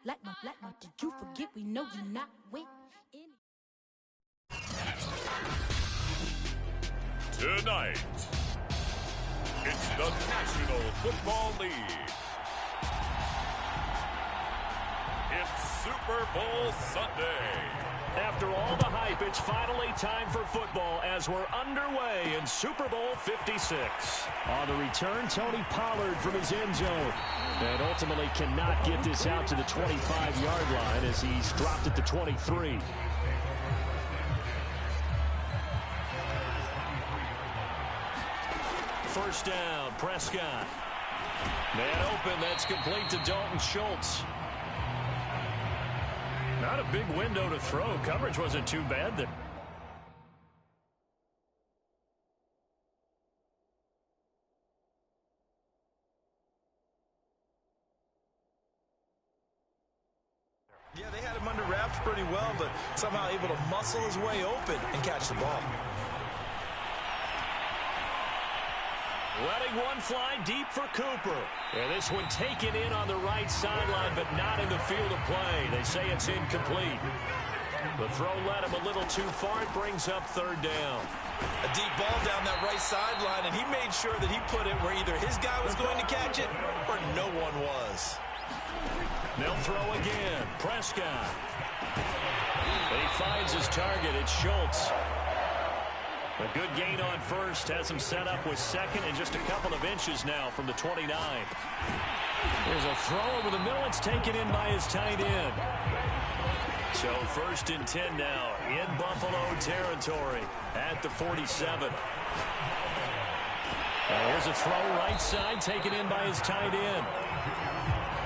Did you forget we know you're not with Tonight, it's the National Football League. It's Super Bowl Sunday. After all the hype, it's finally time for football as we're underway in Super Bowl 56. On the return, Tony Pollard from his end zone. And ultimately cannot get this out to the 25-yard line as he's dropped at the 23. First down, Prescott. Man open, that's complete to Dalton Schultz. Not a big window to throw. Coverage wasn't too bad there. Yeah, they had him under wraps pretty well, but somehow able to muscle his way open and catch the ball. Letting one fly deep for Cooper. And this one taken in on the right sideline, but not in the field of play. They say it's incomplete. The throw led him a little too far. It brings up third down. A deep ball down that right sideline, and he made sure that he put it where either his guy was going to catch it or no one was. They'll throw again. Prescott. And he finds his target. It's Schultz. A good gain on first. Has him set up with second and just a couple of inches now from the 29. There's a throw over the middle. It's taken in by his tight end. So first and 10 now in Buffalo territory at the 47. And here's a throw right side taken in by his tight end.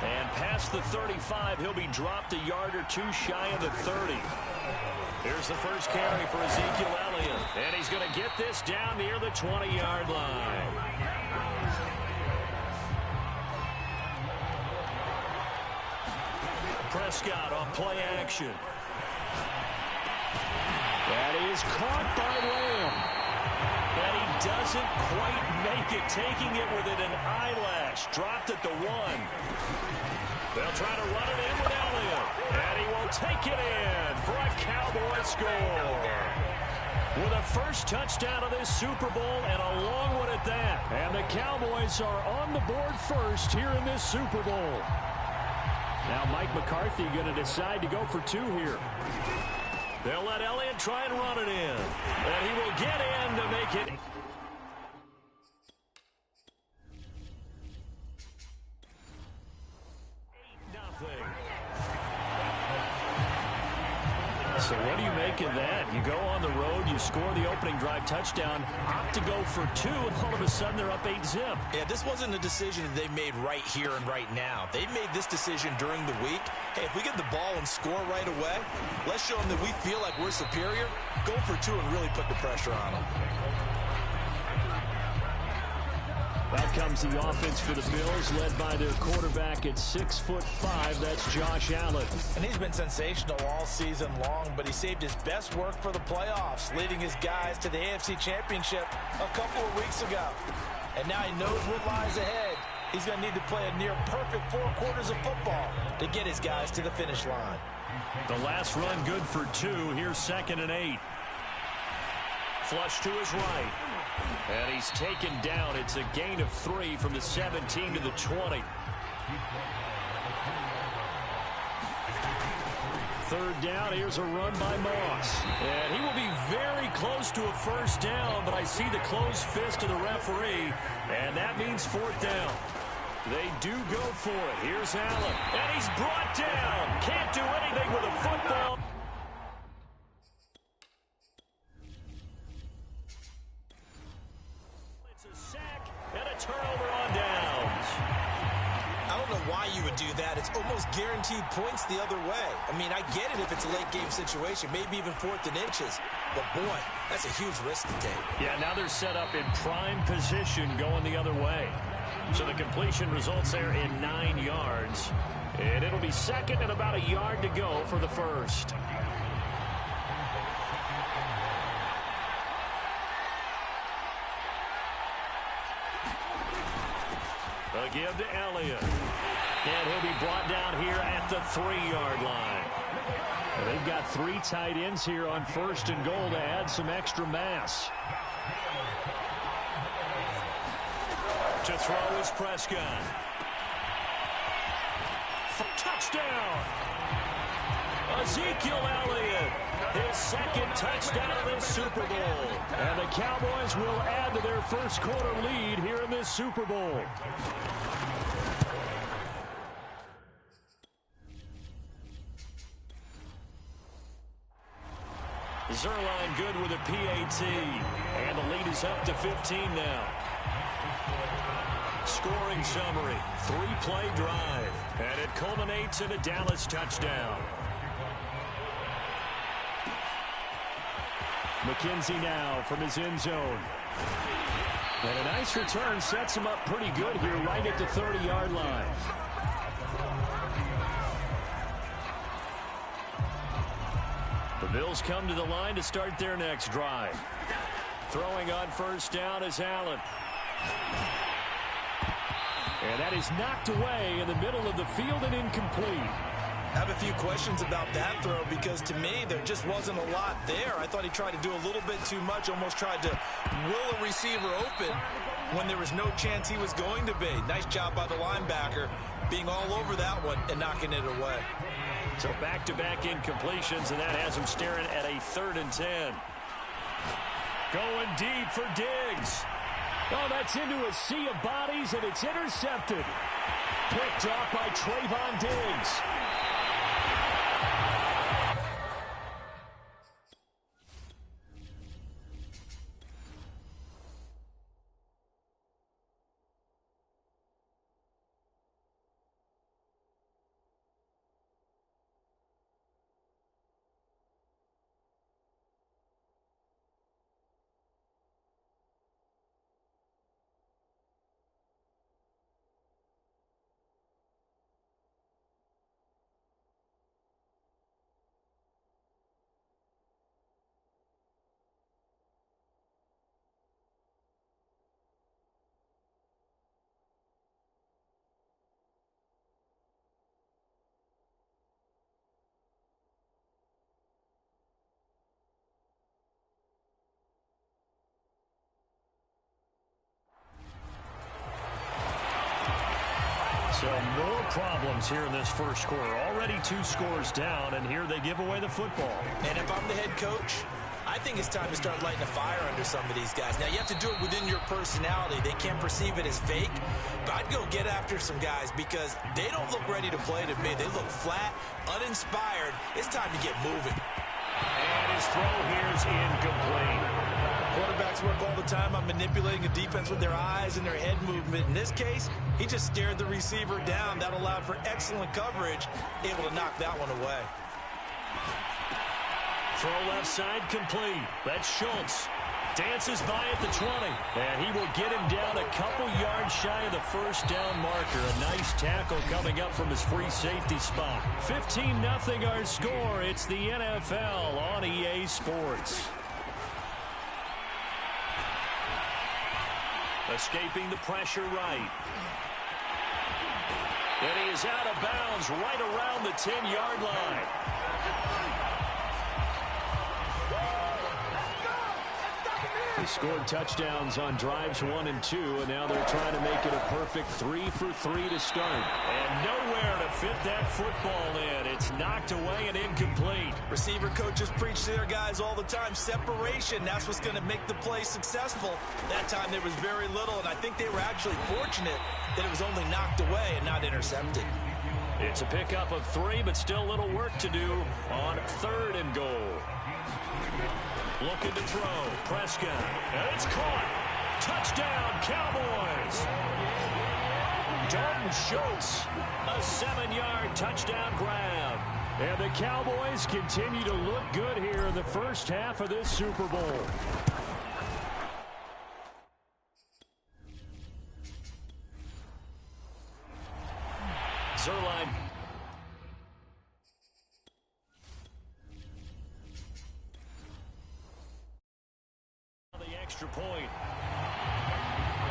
And past the 35, he'll be dropped a yard or two shy of the 30. Here's the first carry for Ezekiel Elliott. And he's going to get this down near the 20-yard line. Prescott on play action. That is caught by Lamb. And he doesn't quite make it, taking it within an eyelash. Dropped at the 1. They'll try to run it in with Elliott. And he will take it in for a Cowboy score. With a first touchdown of this Super Bowl and a long one at that. And the Cowboys are on the board first here in this Super Bowl. Now Mike McCarthy going to decide to go for 2 here. They'll let Elliott try and run it in. And he will get in to make it. So what do you make of that? You go on the road, you score the opening drive touchdown, opt to go for 2, and all of a sudden they're up 8-zip. Yeah, this wasn't a decision that they made right here and right now. They made this decision during the week. Hey, if we get the ball and score right away, let's show them that we feel like we're superior. Go for 2 and really put the pressure on them. Out comes the offense for the Bills, led by their quarterback at 6'5". That's Josh Allen. And he's been sensational all season long, but he saved his best work for the playoffs, leading his guys to the AFC Championship a couple of weeks ago. And now he knows what lies ahead. He's going to need to play a near-perfect 4 quarters of football to get his guys to the finish line. The last run good for 2. Here's 2nd and 8. Flush to his right. And he's taken down. It's a gain of 3 from the 17 to the 20. 3rd down. Here's a run by Moss. And he will be very close to a first down, but I see the closed fist of the referee, and that means 4th down. They do go for it. Here's Allen. And he's brought down. Can't do anything with a football. Turnover on downs. I don't know why you would do that. It's almost guaranteed points the other way. I mean, I get it if it's a late game situation, maybe even 4th and inches. But, boy, that's a huge risk to take. Yeah, now they're set up in prime position going the other way. So the completion results there in 9 yards. And it'll be 2nd and about a yard to go for the first. They'll give to Elliott. And he'll be brought down here at the 3-yard line. They've got 3 tight ends here on 1st and goal to add some extra mass. To throw is Prescott. For touchdown! Ezekiel Elliott, his 2nd touchdown of this Super Bowl. And the Cowboys will add to their first quarter lead here in this Super Bowl. Zerline good with a PAT. And the lead is up to 15 now. Scoring summary, 3-play drive. And it culminates in a Dallas touchdown. McKenzie now from his end zone. And a nice return sets him up pretty good here right at the 30-yard line. The Bills come to the line to start their next drive. Throwing on 1st down is Allen. And that is knocked away in the middle of the field and incomplete. I have a few questions about that throw because to me there just wasn't a lot there. I thought he tried to do a little bit too much, almost tried to will a receiver open when there was no chance he was going to be. Nice job by the linebacker being all over that one and knocking it away. So back-to-back incompletions, and that has him staring at a 3rd and 10. Going deep for Diggs. Oh, that's into a sea of bodies, and it's intercepted. Picked off by Trayvon Diggs. So more problems here in this first quarter. Already 2 scores down, and here they give away the football. And if I'm the head coach, I think it's time to start lighting a fire under some of these guys. Now, you have to do it within your personality. They can't perceive it as fake, but I'd go get after some guys because they don't look ready to play to me. They look flat, uninspired. It's time to get moving. And his throw here is incomplete. Quarterbacks work all the time on manipulating a defense with their eyes and their head movement. In this case, he just stared the receiver down. That allowed for excellent coverage, able to knock that one away. Throw left side complete. That's Schultz. Dances by at the 20. And he will get him down a couple yards shy of the 1st down marker. A nice tackle coming up from his free safety spot. 15-0 our score. It's the NFL on EA Sports. Escaping the pressure right. And he is out of bounds right around the 10-yard line. They scored touchdowns on drives 1 and 2, and now they're trying to make it a perfect 3 for 3 to start. And nowhere to fit that football in. It's knocked away and incomplete. Receiver coaches preach to their guys all the time. Separation, that's what's going to make the play successful. That time there was very little, and I think they were actually fortunate that it was only knocked away and not intercepted. It's a pickup of 3, but still a little work to do on 3rd and goal. Looking to throw. Prescott. And it's caught. Touchdown, Cowboys. Dalton Schultz. A 7-yard touchdown grab. And the Cowboys continue to look good here in the first half of this Super Bowl. Zerline. The extra point.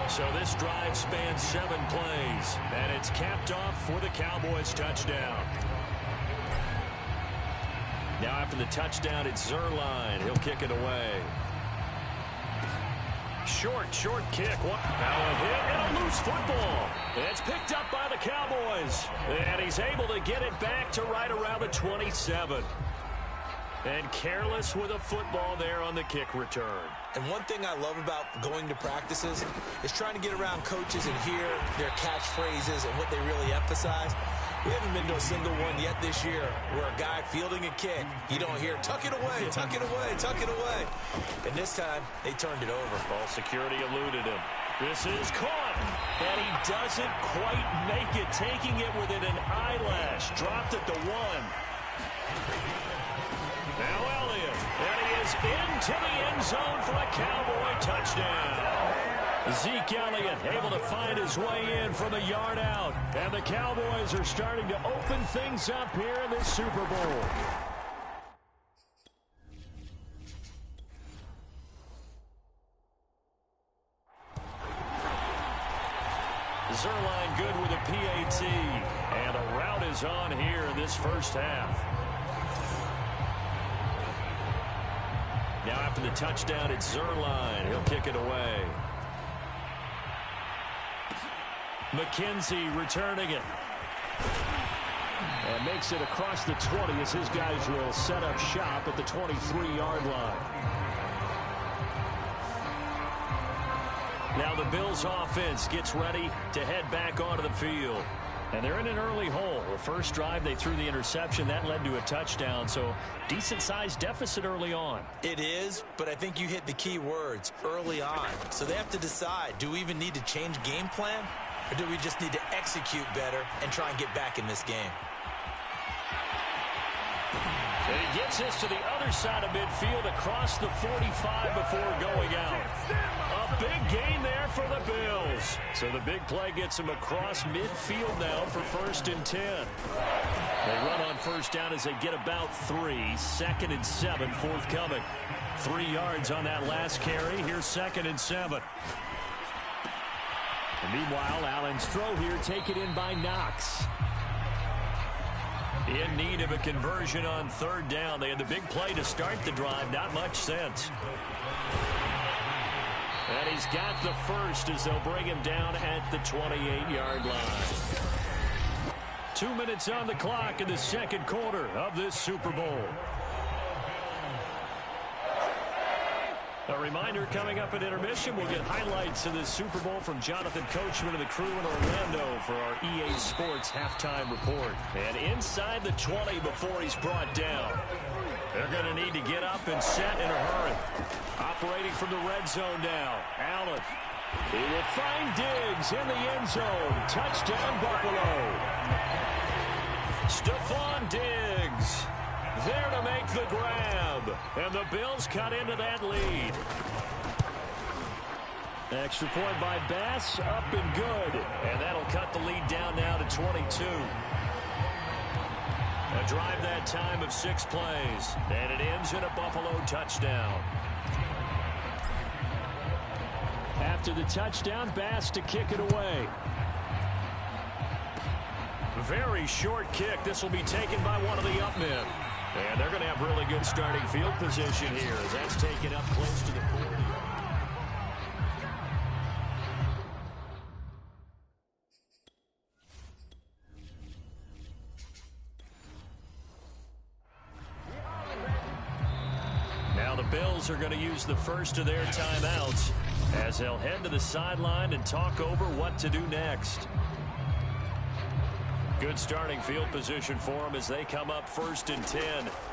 So this drive spans 7 plays, and it's capped off for the Cowboys touchdown. Now after the touchdown, it's Zerline. He'll kick it away. Short kick. Now a hit and a loose football. It's picked up by the Cowboys. And he's able to get it back to right around the 27. And careless with a football there on the kick return. And one thing I love about going to practices is trying to get around coaches and hear their catchphrases and what they really emphasize. We haven't been to a single one yet this year where a guy fielding a kick, you don't hear, tuck it away, tuck it away, tuck it away. And this time, they turned it over. Ball security eluded him. This is caught. And he doesn't quite make it, taking it within an eyelash. Dropped at the 1. Now Elliott, and he is into the end zone for a Cowboy touchdown. Zeke Elliott able to find his way in from a yard out. And the Cowboys are starting to open things up here in this Super Bowl. Zerline good with a PAT. And a rout is on here in this first half. Now after the touchdown, it's Zerline. He'll kick it away. McKenzie returning it. And makes it across the 20 as his guys will set up shop at the 23-yard line. Now the Bills offense gets ready to head back onto the field. And they're in an early hole. The first drive, they threw the interception. That led to a touchdown, so decent-sized deficit early on. It is, but I think you hit the key words, early on. So they have to decide, do we even need to change game plan? Or do we just need to execute better and try and get back in this game? And he gets this to the other side of midfield across the 45 before going out. A big gain there for the Bills. So the big play gets him across midfield now for 1st and 10. They run on first down as they get about 3. 2nd and 7 forthcoming. 3 yards on that last carry. Here's 2nd and 7. And meanwhile, Allen's throw here taken in by Knox. In need of a conversion on 3rd down. They had the big play to start the drive. Not much sense. And he's got the first as they'll bring him down at the 28-yard line. 2 minutes on the clock in the second quarter of this Super Bowl. A reminder, coming up at intermission, we'll get highlights of this Super Bowl from Jonathan Coachman and the crew in Orlando for our EA Sports halftime report. And inside the 20 before he's brought down. They're going to need to get up and set in a hurry. Operating from the red zone now. Allen. He will find Diggs in the end zone. Touchdown, Buffalo. Stephon Diggs there to make the grab. And the Bills cut into that lead. Extra point by Bass, up and good. And that'll cut the lead down now to 22. A drive that time of 6 plays. And it ends in a Buffalo touchdown. After the touchdown, Bass to kick it away. Very short kick. This will be taken by one of the up men. And they're going to have really good starting field position here as that's taken up close to the 40. Now the Bills are going to use the first of their timeouts as they'll head to the sideline and talk over what to do next. Good starting field position for them as they come up 1st and 10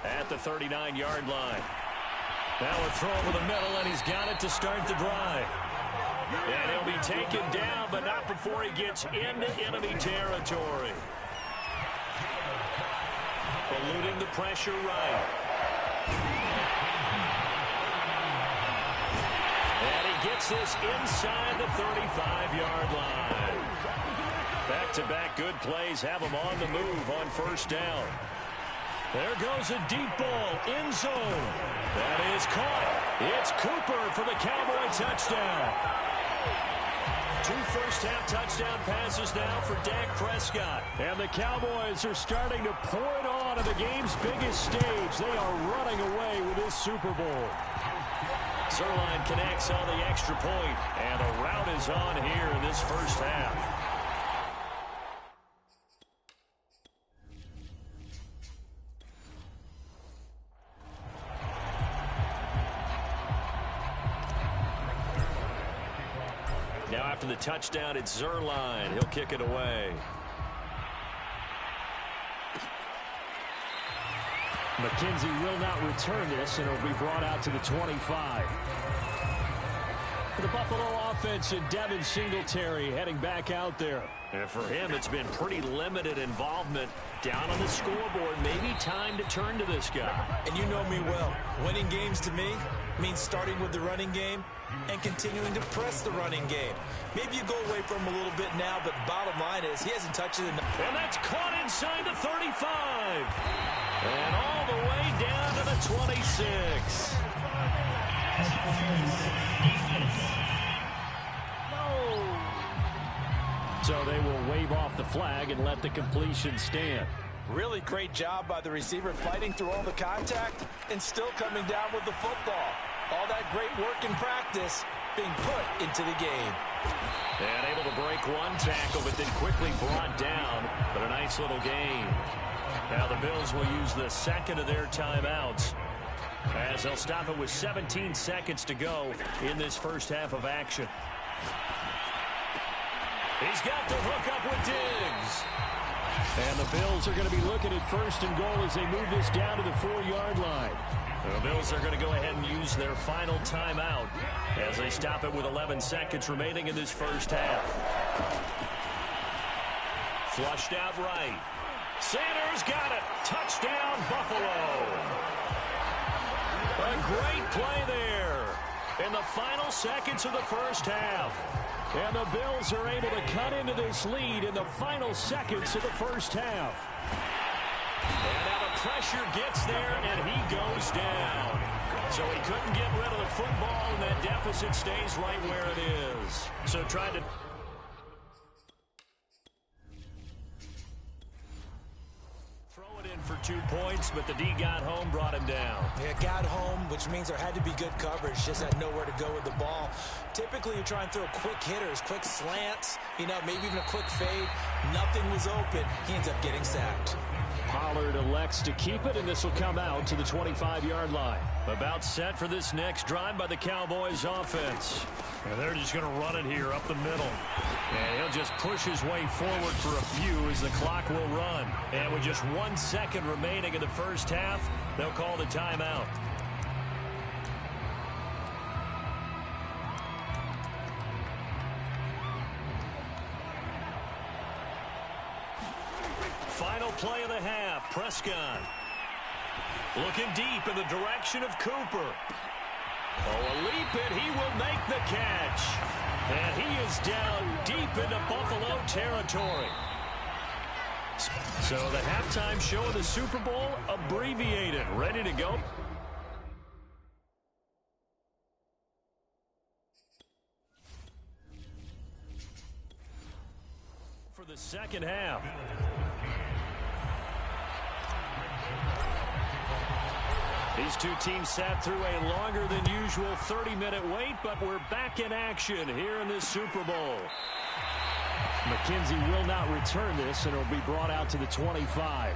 at the 39-yard line. Now a throw over the middle, and he's got it to start the drive. And he'll be taken down, but not before he gets into enemy territory. Eluding the pressure right. And he gets this inside the 35-yard line. Back-to-back good plays have him on the move on 1st down. There goes a deep ball, end zone. That is caught. It's Cooper for the Cowboy touchdown. 2 first-half touchdown passes now for Dak Prescott. And the Cowboys are starting to pour it on at the game's biggest stage. They are running away with this Super Bowl. Zerline connects on the extra point, and the rout is on here in this first half. Now after the touchdown, it's Zerline. He'll kick it away. McKenzie will not return this, and it'll be brought out to the 25. The Buffalo offense and Devin Singletary heading back out there. And for him, it's been pretty limited involvement down on the scoreboard. Maybe time to turn to this guy. And you know me well. Winning games to me means starting with the running game and continuing to press the running game. Maybe you go away from him a little bit now, but bottom line is he hasn't touched it enough. And that's caught inside the 35. And all the way down to the 26. So they will wave off the flag and let the completion stand. Really great job by the receiver fighting through all the contact and still coming down with the football. All that great work in practice being put into the game. And able to break one tackle, but then quickly brought down. But a nice little gain. Now the Bills will use the second of their timeouts as they'll stop it with 17 seconds to go in this first half of action. He's got the hook up with Diggs. And the Bills are going to be looking at first and goal as they move this down to the 4-yard line. The Bills are going to go ahead and use their final timeout as they stop it with 11 seconds remaining in this first half. Flushed out right. Sanders got it. Touchdown, Buffalo. A great play there in the final seconds of the first half. And the Bills are able to cut into this lead in the final seconds of the first half. And now the pressure gets there, and he goes down. So he couldn't get rid of the football, and that deficit stays right where it is. So trying to... for 2 points, but the D got home, brought him down. Yeah, got home, which means there had to be good coverage, just had nowhere to go with the ball. Typically, you try and throw quick hitters, quick slants, you know, maybe even a quick fade. Nothing was open. He ends up getting sacked. Pollard elects to keep it, and this will come out to the 25-yard line. About set for this next drive by the Cowboys offense. And they're just going to run it here up the middle. And he'll just push his way forward for a few as the clock will run. And with just 1 second remaining in the first half, they'll call the timeout. Final play of the half. Prescott looking deep in the direction of Cooper. Oh, a leap, and he will make the catch. And he is down deep into Buffalo territory. So the halftime show of the Super Bowl abbreviated. Ready to go. For the second half. These two teams sat through a longer than usual 30-minute wait, but we're back in action here in this Super Bowl. McKenzie will not return this, and it'll be brought out to the 25.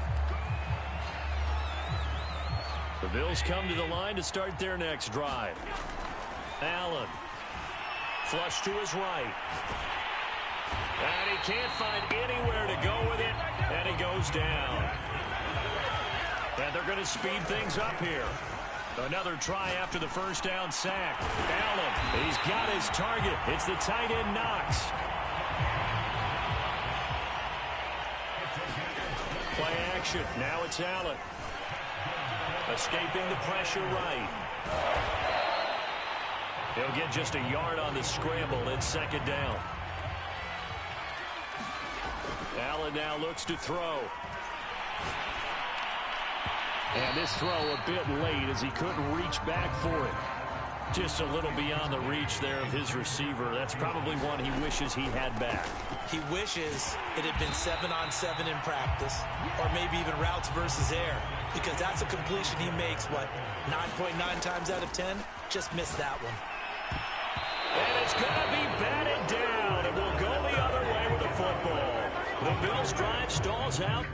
The Bills come to the line to start their next drive. Allen. Flush to his right. And he can't find anywhere to go with it, and he goes down. And they're going to speed things up here. Another try after the first down sack. Allen, he's got his target. It's the tight end Knox. Play action. Now it's Allen. Escaping the pressure right. He'll get just a yard on the scramble. It's second down. Allen now looks to throw. And this throw a bit late as he couldn't reach back for it. Just a little beyond the reach there of his receiver. That's probably one he wishes he had back. He wishes it had been 7-on-7 in practice, or maybe even routes versus air, because that's a completion he makes, 9.9 times out of 10? Just missed that one. And it's going to be batted down, and we'll go the other way with the football. The Bills' drive stalls out.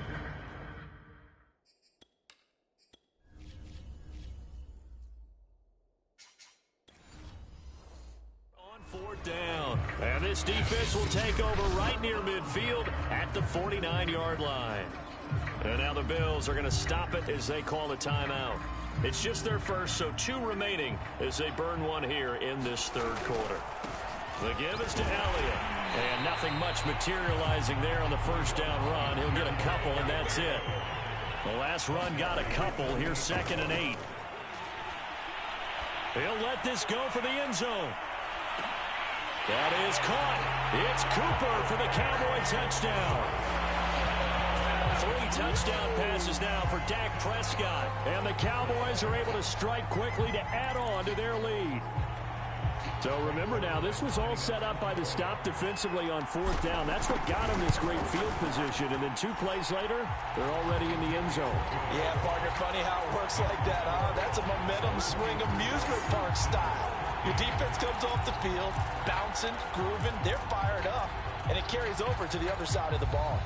Down. And this defense will take over right near midfield at the 49-yard line. And now the Bills are going to stop it as they call a timeout. It's just their first, so 2 remaining as they burn one here in this third quarter. The give is to Elliott. And nothing much materializing there on the first down run. He'll get a couple, and that's it. The last run got a couple. Here's 2nd and 8. He'll let this go for the end zone. That is caught. It's Cooper for the Cowboy touchdown. 3 touchdown passes now for Dak Prescott. And the Cowboys are able to strike quickly to add on to their lead. So remember now, this was all set up by the stop defensively on 4th down. That's what got them this great field position. And then 2 plays later, they're already in the end zone. Yeah, partner, funny how it works like that, huh? That's a momentum swing amusement park style. Your defense comes off the field, bouncing, grooving, they're fired up, and it carries over to the other side of the ball.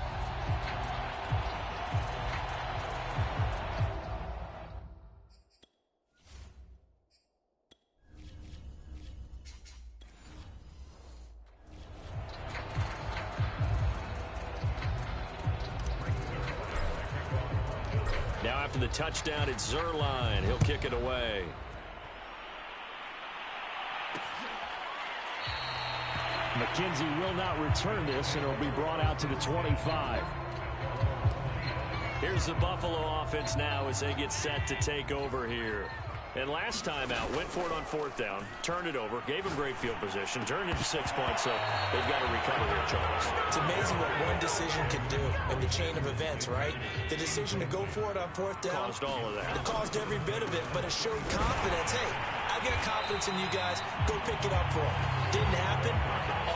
Now after the touchdown, it's Zerline. He'll kick it away. McKenzie will not return this, and it'll be brought out to the 25. Here's the Buffalo offense now as they get set to take over here. And last time out, went for it on 4th down, turned it over, gave him great field position, turned into 6 points, so they've got to recover here, Charles. It's amazing what one decision can do in the chain of events, right? The decision to go for it on 4th down caused all of that. It caused every bit of it, but it showed confidence. Hey, I got confidence in you guys. Go pick it up for them. Didn't happen.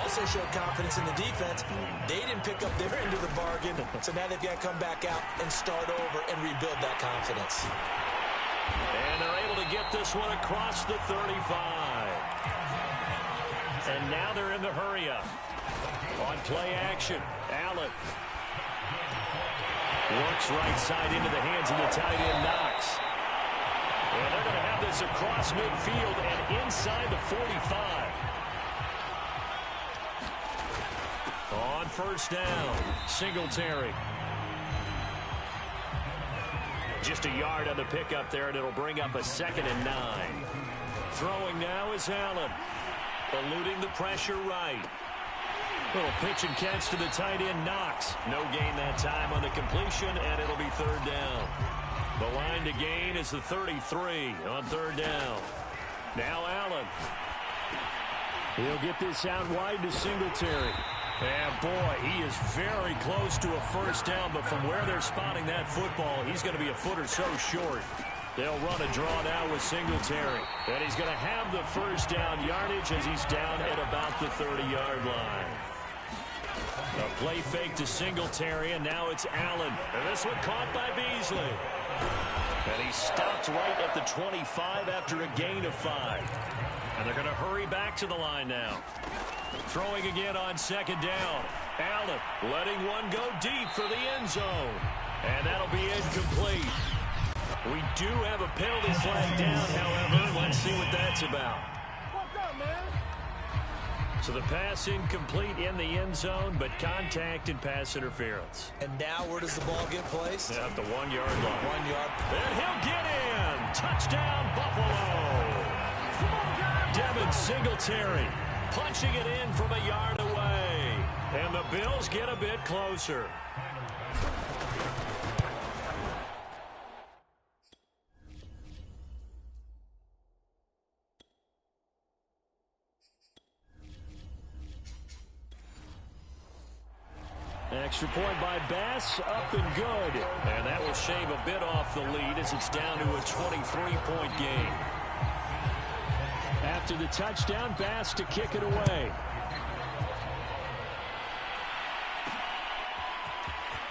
Also showed confidence in the defense. They didn't pick up their end of the bargain, so now they've got to come back out and start over and rebuild that confidence. And they're able to get this one across the 35. And now they're in the hurry-up. On play action, Allen works right side into the hands of the tight end, Knox. And they're going to have this across midfield and inside the 45. On 1st down, Singletary. Just a yard on the pickup there, and it'll bring up a 2nd and 9. Throwing now is Allen. Eluding the pressure right. Little pitch and catch to the tight end, Knox. No gain that time on the completion, and it'll be 3rd down. The line to gain is the 33 on 3rd down. Now Allen. He'll get this out wide to Singletary. And, boy, he is very close to a 1st down, but from where they're spotting that football, he's going to be a foot or so short. They'll run a draw now with Singletary. And he's going to have the 1st down yardage as he's down at about the 30-yard line. A play fake to Singletary, and now it's Allen. And this one caught by Beasley. And he stopped right at the 25 after a gain of 5. And they're going to hurry back to the line now. Throwing again on 2nd down. Allen letting one go deep for the end zone. And that'll be incomplete. We do have a penalty flag down, however. Let's see what that's about. What's up, man? So the pass incomplete in the end zone, but contact and pass interference. And now where does the ball get placed? At the 1-yard line. 1 yard. And he'll get in. Touchdown, Buffalo. Devin Singletary punching it in from a yard away. And the Bills get a bit closer. Extra point by Bass, up and good. And that will shave a bit off the lead as it's down to a 23-point game. After the touchdown, Bass to kick it away.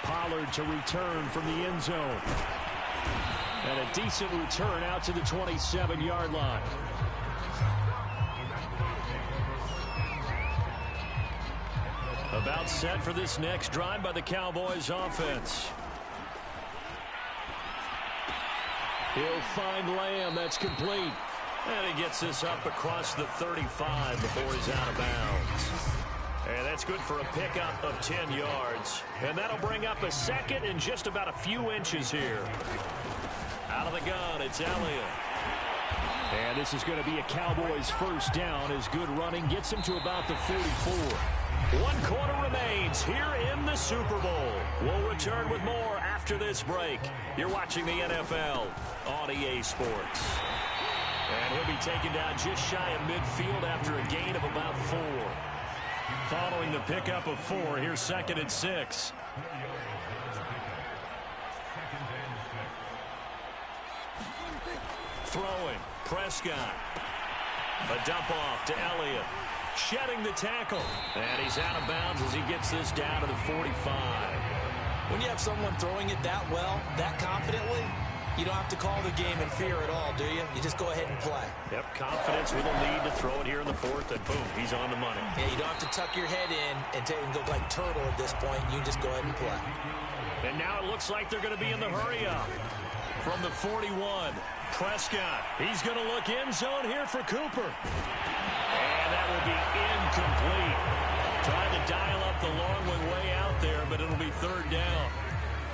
Pollard to return from the end zone. And a decent return out to the 27-yard line. About set for this next drive by the Cowboys offense. He'll find Lamb. That's complete. And he gets this up across the 35 before he's out of bounds. And that's good for a pickup of 10 yards. And that'll bring up a second and just about a few inches here. Out of the gun, it's Elliott. And this is going to be a Cowboys first down as good running gets him to about the 44. 1 quarter remains here in the Super Bowl. We'll return with more after this break. You're watching the NFL on EA Sports. And he'll be taken down just shy of midfield after a gain of about 4. Following the pickup of 4, here's 2nd and 6. Throwing, Prescott. A dump off to Elliott. Shedding the tackle. And he's out of bounds as he gets this down to the 45. When you have someone throwing it that well, that confidently, you don't have to call the game in fear at all, do you? You just go ahead and play. Yep, confidence with a lead to throw it here in the 4th, and boom, he's on the money. Yeah, you don't have to tuck your head in and go like turtle at this point. You can just go ahead and play. And now it looks like they're going to be in the hurry-up. From the 41, Prescott. He's going to look end zone here for Cooper. And that will be incomplete. Trying to dial up the long one way out there, but it'll be 3rd down.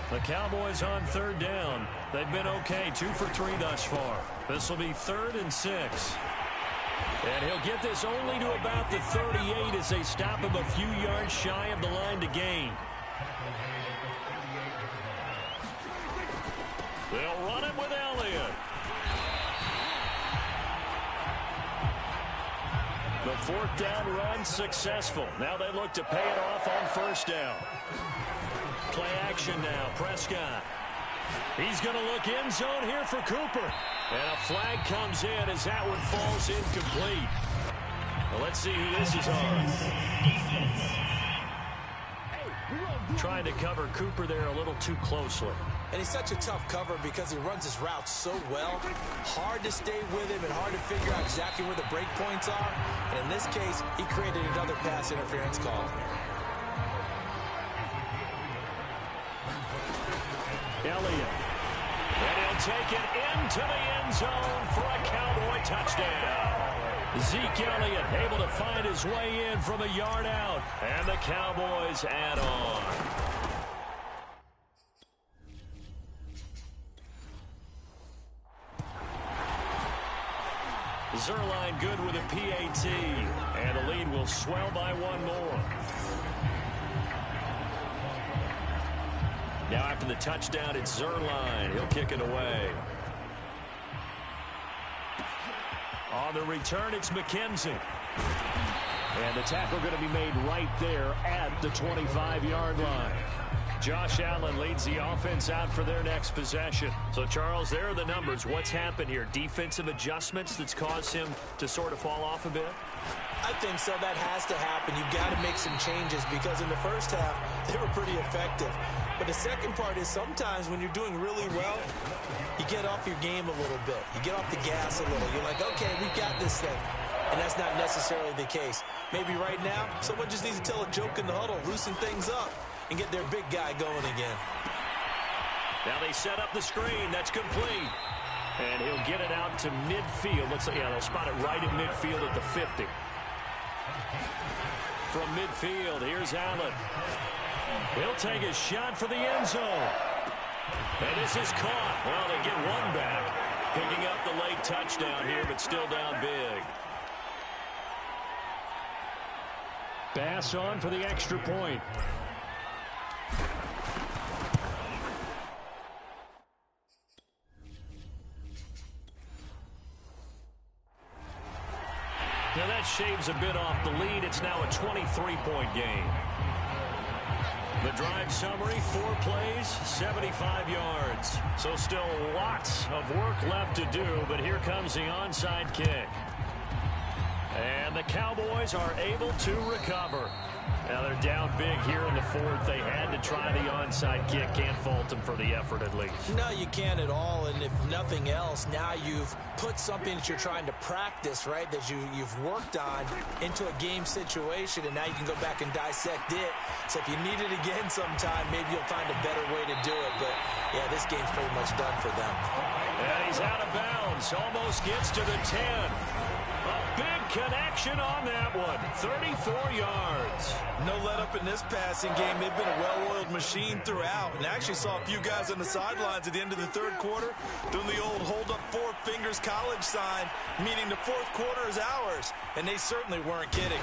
The Cowboys on 3rd down. They've been okay, 2 for 3 thus far. This will be 3rd and 6. And he'll get this only to about the 38 as they stop him a few yards shy of the line to gain. They'll run it with Elliott. The 4th down run successful. Now they look to pay it off on 1st down. Play action now, Prescott. He's going to look end zone here for Cooper. And a flag comes in as that one falls incomplete. Well, let's see who this is on. Trying to cover Cooper there a little too closely. And he's such a tough cover because he runs his route so well. Hard to stay with him and hard to figure out exactly where the break points are. And in this case, he created another pass interference call. Elliott. And he'll take it into the end zone for a Cowboy touchdown. Zeke Elliott able to find his way in from a yard out. And the Cowboys add on. Zerline good with a PAT. And the lead will swell by 1 more. Now after the touchdown, it's Zerline. He'll kick it away. On the return, it's McKenzie. And the tackle going to be made right there at the 25-yard line. Josh Allen leads the offense out for their next possession. So, Charles, there are the numbers. What's happened here? Defensive adjustments that's caused him to sort of fall off a bit? I think so. That has to happen. You've got to make some changes because in the first half, they were pretty effective. But the second part is sometimes when you're doing really well, you get off your game a little bit. You get off the gas a little. You're like, okay, we've got this thing. And that's not necessarily the case. Maybe right now, someone just needs to tell a joke in the huddle, loosen things up, and get their big guy going again. Now they set up the screen. That's complete. And he'll get it out to midfield. Looks like, yeah, they'll spot it right at midfield at the 50. From midfield, here's Allen. He'll take a shot for the end zone. And this is caught. Well, they get one back. Picking up the late touchdown here, but still down big. Bass on for the extra point. Now that shaves a bit off the lead. It's now a 23-point game. The drive summary, 4 plays, 75 yards. So still lots of work left to do, but here comes the onside kick. And the Cowboys are able to recover. Now they're down big here in the fourth. They had to try the onside kick. Can't fault them for the effort at least. No, you can't at all. And if nothing else, now you've put something that you're trying to practice, right, that you've worked on into a game situation, and now you can go back and dissect it. So if you need it again sometime, maybe you'll find a better way to do it. But, yeah, this game's pretty much done for them. And he's out of bounds. Almost gets to the 10. A big connection on that one. 34 yards. No let up in this passing game. They've been a well-oiled machine throughout. And I actually saw a few guys on the sidelines at the end of the third quarter doing the old hold up four fingers college sign, meaning the fourth quarter is ours. And they certainly weren't kidding.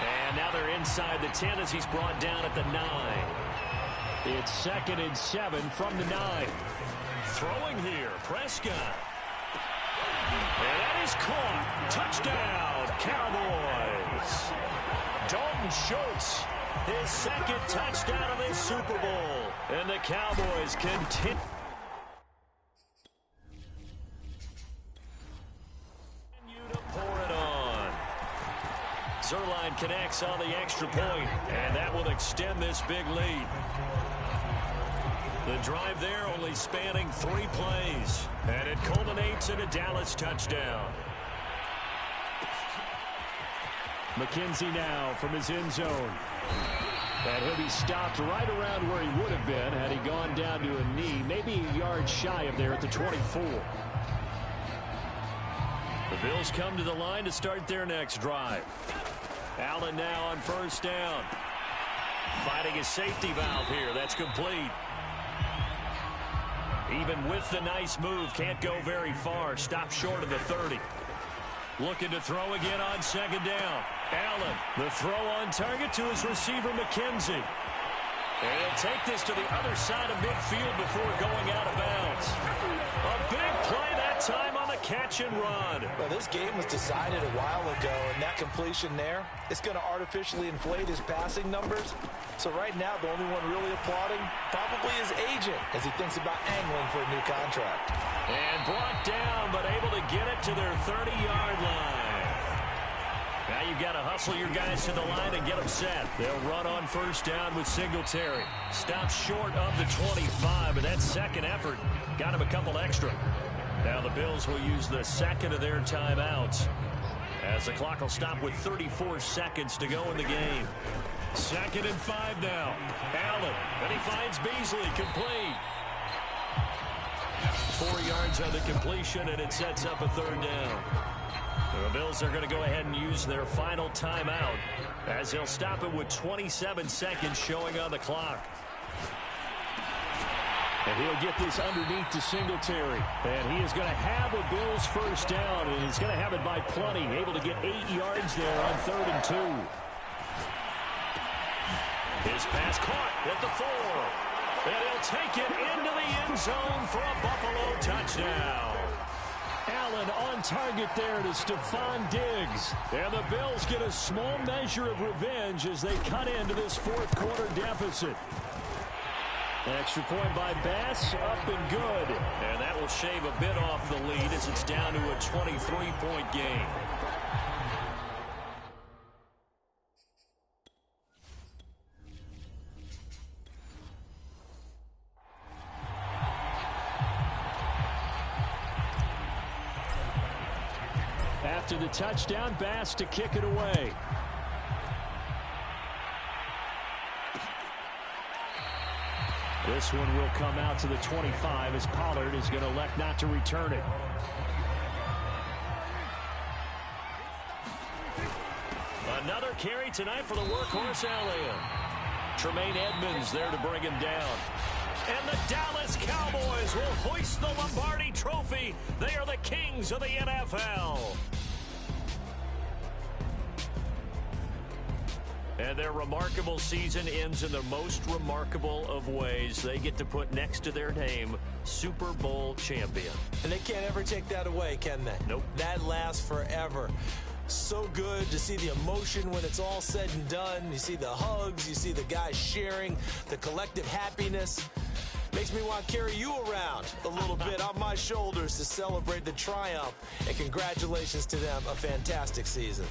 And now they're inside the 10 as he's brought down at the 9. It's 2nd and 7 from the 9. Throwing here, Prescott. And that is caught. Touchdown, Cowboys. Dalton Schultz, his second touchdown of this Super Bowl. And the Cowboys continue to pour it on. Zerline connects on the extra point, and that will extend this big lead. The drive there only spanning 3 plays, and it culminates in a Dallas touchdown. McKenzie now from his end zone. And he'll be stopped right around where he would have been had he gone down to a knee, maybe a yard shy of there at the 24. The Bills come to the line to start their next drive. Allen now on first down. Finding his safety valve here. That's complete. Even with the nice move, can't go very far. Stop short of the 30. Looking to throw again on second down. Allen, the throw on target to his receiver, McKenzie. And he'll take this to the other side of midfield before going out of bounds. A big play that time on the catch and run. Well, this game was decided a while ago, and that completion there, it's going to artificially inflate his passing numbers. So right now, the only one really applauding probably his agent as he thinks about angling for a new contract. And brought down, but able to get it to their 30-yard line. Now you've got to hustle your guys to the line and get them set. They'll run on first down with Singletary. Stops short of the 25, but that second effort got him a couple extra. Now the Bills will use the second of their timeouts as the clock will stop with 34 seconds to go in the game. 2nd and 5 now. Allen, and he finds Beasley, complete. 4 yards on the completion, and it sets up a third down. The Bills are going to go ahead and use their final timeout as they'll stop it with 27 seconds showing on the clock. And he'll get this underneath to Singletary. And he is going to have a Bills first down, and he's going to have it by plenty. Able to get 8 yards there on 3rd and 2. His pass caught at the 4. And he'll take it into the end zone for a Buffalo touchdown. Allen on target there to Stephon Diggs. And the Bills get a small measure of revenge as they cut into this fourth quarter deficit. Extra point by Bass, up and good. And that will shave a bit off the lead as it's down to a 23-point game. After the touchdown, Bass to kick it away. This one will come out to the 25 as Pollard is going to elect not to return it. Another carry tonight for the workhorse Allen. Tremaine Edmonds there to bring him down. And the Dallas Cowboys will hoist the Lombardi Trophy. They are the kings of the NFL. And their remarkable season ends in the most remarkable of ways. They get to put next to their name, Super Bowl champion. And they can't ever take that away, can they? Nope. That lasts forever. So good to see the emotion when it's all said and done. You see the hugs, you see the guys sharing, the collective happiness. Makes me want to carry you around a little bit on my shoulders to celebrate the triumph. And congratulations to them, a fantastic season.